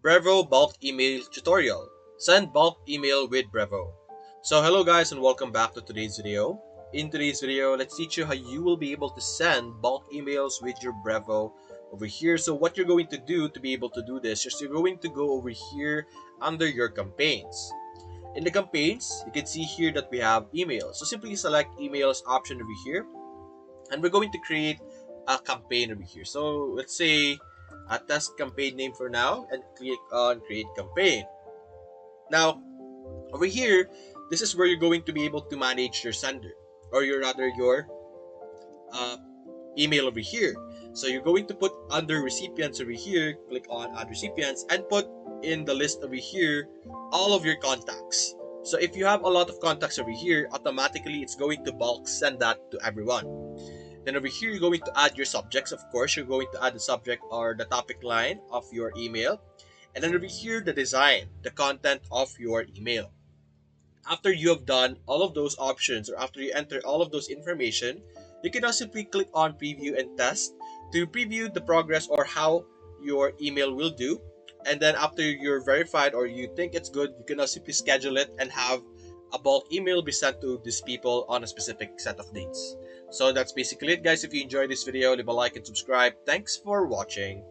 Brevo bulk email tutorial. Send bulk email with Brevo. So hello guys and welcome back to today's video. In today's video, let's teach you how you will be able to send bulk emails with your Brevo over here. So what you're going to do to be able to do this is you're going to go over here under your campaigns. In the campaigns, you can see here that we have emails. So simply select emails option over here and we're going to create a campaign over here. So let's say a test campaign name for now and click on create campaign. Now over here, this is where you're going to be able to manage your sender or your uh, email over here. So you're going to put under recipients over here, click on add recipients and put in the list over here all of your contacts. So if you have a lot of contacts over here, automatically it's going to bulk send that to everyone. Then over here, you're going to add your subjects. Of course, you're going to add the subject or the topic line of your email. And then over here, the design, the content of your email. After you have done all of those options or after you enter all of those information, you can now simply click on preview and test to preview the progress or how your email will do. And then after you're verified or you think it's good, you can now simply schedule it and have a bulk email be sent to these people on a specific set of dates. So that's basically it guys. If you enjoyed this video, leave a like and subscribe. Thanks for watching.